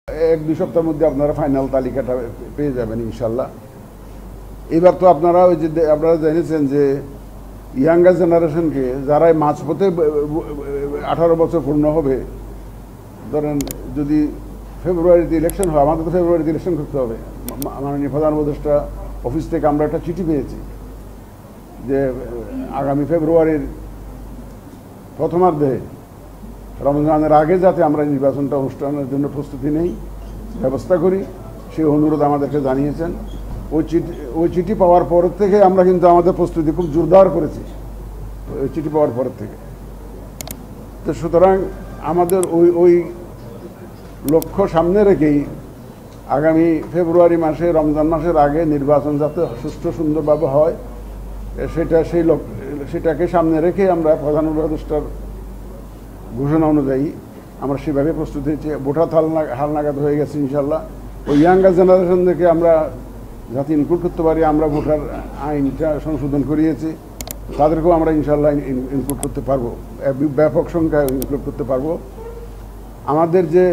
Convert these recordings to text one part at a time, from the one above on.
এক-দুই সপ্তাহের মধ্যে আপনারা ফাইনাল তালিকাটা পেয়ে যাবেন ইনশাল্লাহ। এবার তো আপনারা ওই যে আপনারা জেনেছেন যে ইয়াঙ্গার জেনারেশনকে যারাই মাঝপথে 18 বছর পূর্ণ হবে, ধরেন যদি ফেব্রুয়ারিতে ইলেকশন হয়, আমাদের তো ফেব্রুয়ারিতে ইলেকশন করতে হবে। মাননীয় প্রধান উপদেষ্টা অফিস থেকে আমরা একটা চিঠি পেয়েছি যে আগামী ফেব্রুয়ারির প্রথমার্ধে রমজানের আগে যাতে আমরা নির্বাচনটা অনুষ্ঠানের জন্য প্রস্তুতি নেই, ব্যবস্থা করি, সেই অনুরোধ আমাদেরকে জানিয়েছেন। ওই চিঠি পাওয়ার পর থেকে আমরা কিন্তু আমাদের প্রস্তুতি খুব জোরদার করেছি, ওই চিঠি পাওয়ার পর থেকে। তো সুতরাং আমাদের ওই লক্ষ্য সামনে রেখেই আগামী ফেব্রুয়ারি মাসে, রমজান মাসের আগে নির্বাচন যাতে সুষ্ঠু সুন্দরভাবে হয়, সেটাকে সামনে রেখে আমরা প্রধান উপদেষ্টার ঘোষণা অনুযায়ী আমরা সেভাবে প্রস্তুতি হয়েছি। ভোটার হালনাগাদ হয়ে গেছে ইনশাল্লাহ। ওই ইয়াঙ্গার জেনারেশনদেরকে আমরা যাতে ইনক্লুড করতে পারি, আমরা ভোটার আইনটা সংশোধন করিয়েছি, তাদেরকেও আমরা ইনশাল্লাহ ইনক্লুড করতে পারবো, ব্যাপক সংখ্যায় ইনক্লুড করতে পারবো। আমাদের যে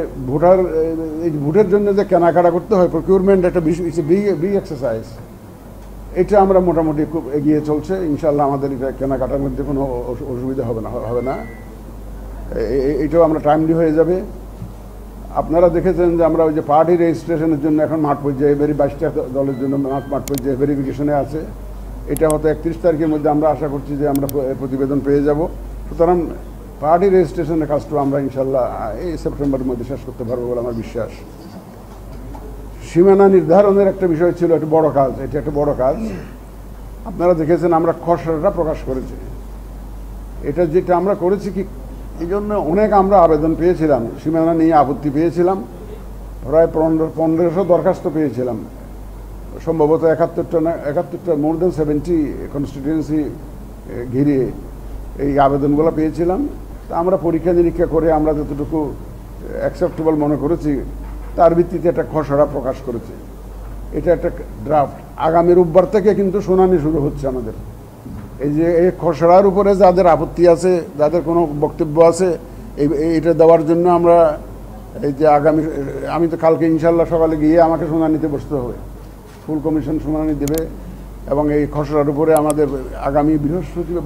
ভোটের জন্য যে কেনাকাটা করতে হয়, প্রকিউরমেন্ট একটা বিগ এক্সারসাইজ, এটা আমরা মোটামুটি খুব এগিয়ে চলছে ইনশাল্লাহ। আমাদের এটা কেনাকাটার মধ্যে কোনো অসুবিধা হবে না। এটাও আমরা টাইমলি হয়ে যাবে। আপনারা দেখেছেন যে আমরা ওই যে পার্টি রেজিস্ট্রেশনের জন্য এখন মাঠ পর্যায়ে 22টা দলের জন্য মাঠ পর্যায়ে ভেরিফিকেশনে আছে। এটা হয়তো 31 তারিখের মধ্যে আমরা আশা করছি যে আমরা প্রতিবেদন পেয়ে যাব। সুতরাং পার্টি রেজিস্ট্রেশনের কাজটা আমরা ইনশাল্লাহ এই সেপ্টেম্বরের মধ্যে শেষ করতে পারবো বলে আমার বিশ্বাস। সীমানা নির্ধারণের একটা বিষয় ছিল, একটা বড় কাজ, এটা একটা বড় কাজ। আপনারা দেখেছেন আমরা খসড়াটা প্রকাশ করেছি। এটা যেটা আমরা করেছি কি, এই জন্য অনেক আমরা আবেদন পেয়েছিলাম, সীমানা নিয়ে আপত্তি পেয়েছিলাম, প্রায় 1500 দরখাস্ত পেয়েছিলাম, সম্ভবত 71টা মোর দেন 70 কনস্টিটিউয়েন্সি ঘিরে এই আবেদনগুলো পেয়েছিলাম। তা আমরা পরীক্ষা নিরীক্ষা করে আমরা যতটুকু অ্যাকসেপ্টেবল মনে করেছি, তার ভিত্তিতে একটা খসড়া প্রকাশ করেছি। এটা একটা ড্রাফট। আগামী রোববার থেকে কিন্তু শুনানি শুরু হচ্ছে আমাদের। এই যে এই খসড়ার উপরে যাদের আপত্তি আছে, যাদের কোনো বক্তব্য আছে, এটা দেওয়ার জন্য আমরা এই যে আমি তো কালকে ইনশাল্লাহ সকালে গিয়ে আমাকে শুনানিতে বসতে হবে। ফুল কমিশন শুনানি দেবে এবং এই খসড়ার উপরে আমাদের আগামী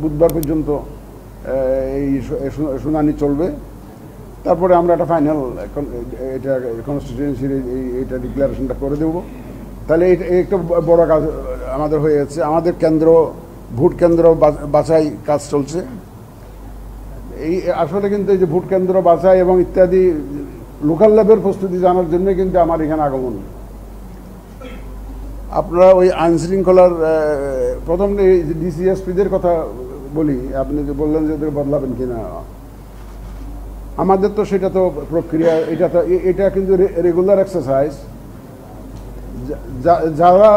বুধবার পর্যন্ত এই শুনানি চলবে। তারপরে আমরা একটা ফাইনাল এটা কনস্টিটিউয়েন্সির এইটা ডিক্লারেশনটা করে দেব। তাহলে এই একটা বড় কাজ আমাদের হয়ে যাচ্ছে। আমাদের ভোট কেন্দ্র বাছাই কাজ চলছে। এই আসলে কিন্তু এই যে ভোট কেন্দ্র বাছাই এবং ইত্যাদি লোকাল লেভেল প্রস্তুতি জানার জন্য কিন্তু আমার এখানে আগমন। আপনারা ওই আইন শৃঙ্খলার প্রথম ডিসিএসপিদের কথা বলি, আপনি যে বললেন যে ওদের বদলাবেন কিনা, আমাদের তো সেটা তো প্রক্রিয়া, এটা কিন্তু রেগুলার এক্সারসাইজ। যারা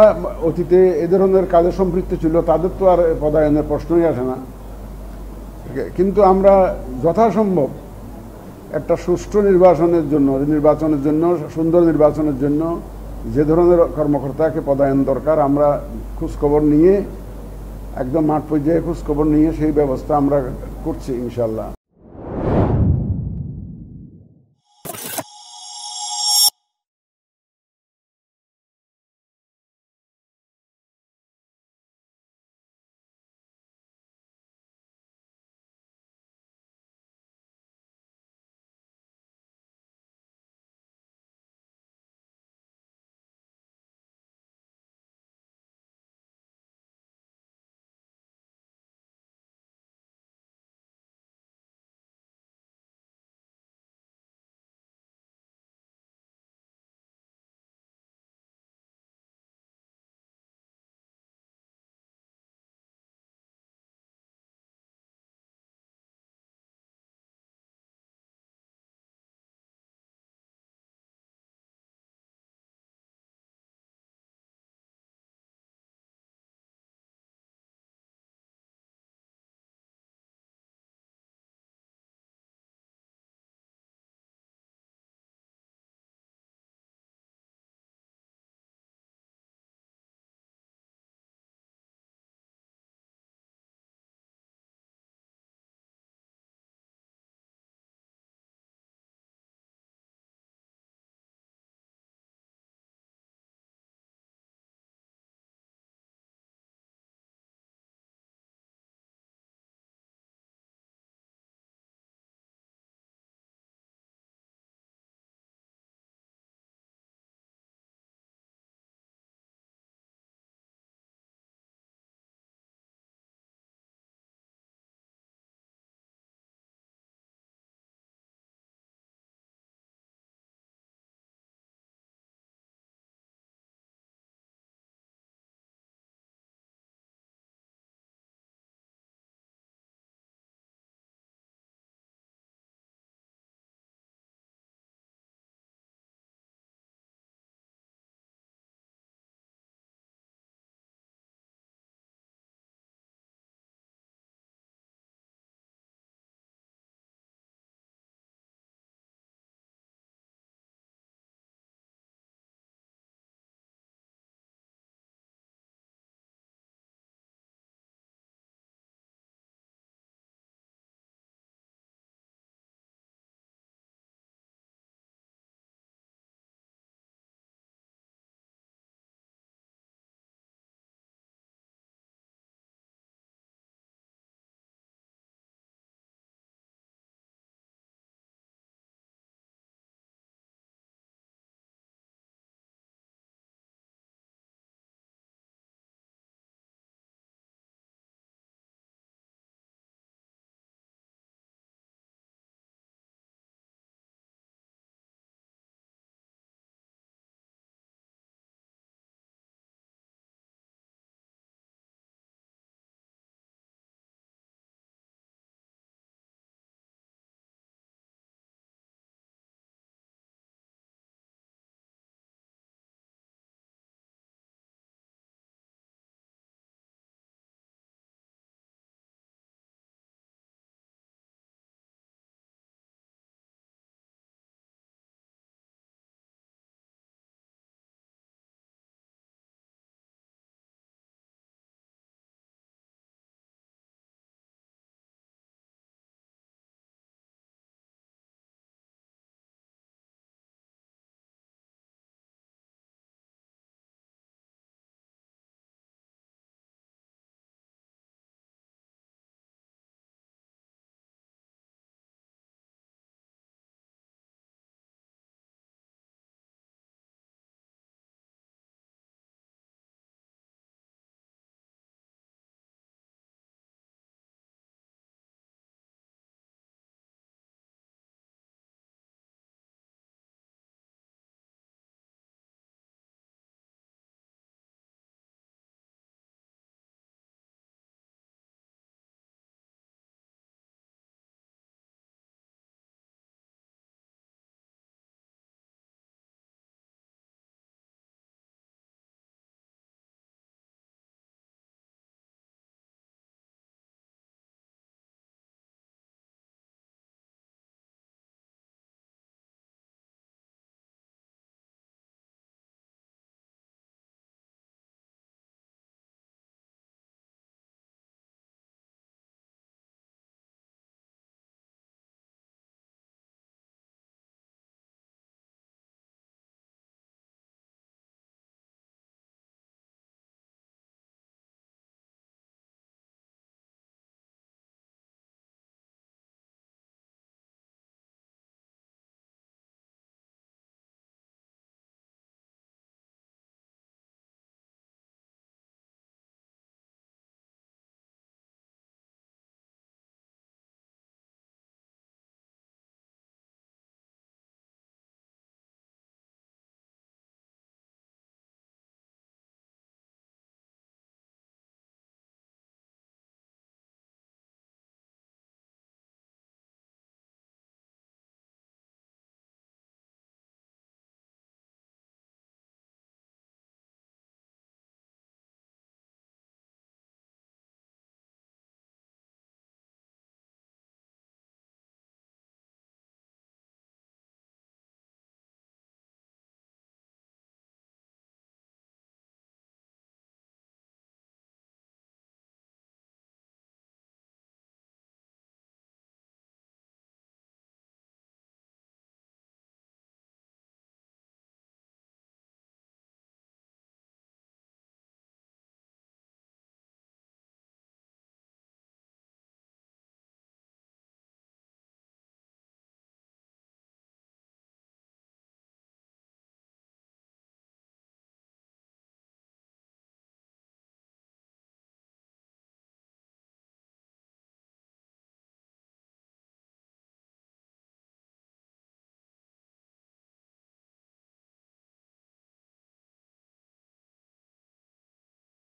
অতীতে এ ধরনের কাজে সম্পৃক্ত ছিল তাদের তো আর পদায়নের প্রশ্নই আসে না। কিন্তু আমরা যথাসম্ভব একটা সুষ্ঠু নির্বাচনের জন্য সুন্দর নির্বাচনের জন্য যে ধরনের কর্মকর্তাকে পদায়ন দরকার, আমরা খোঁজখবর নিয়ে, একদম মাঠ পর্যায়ে খোঁজখবর নিয়ে সেই ব্যবস্থা আমরা করছি ইনশাল্লাহ।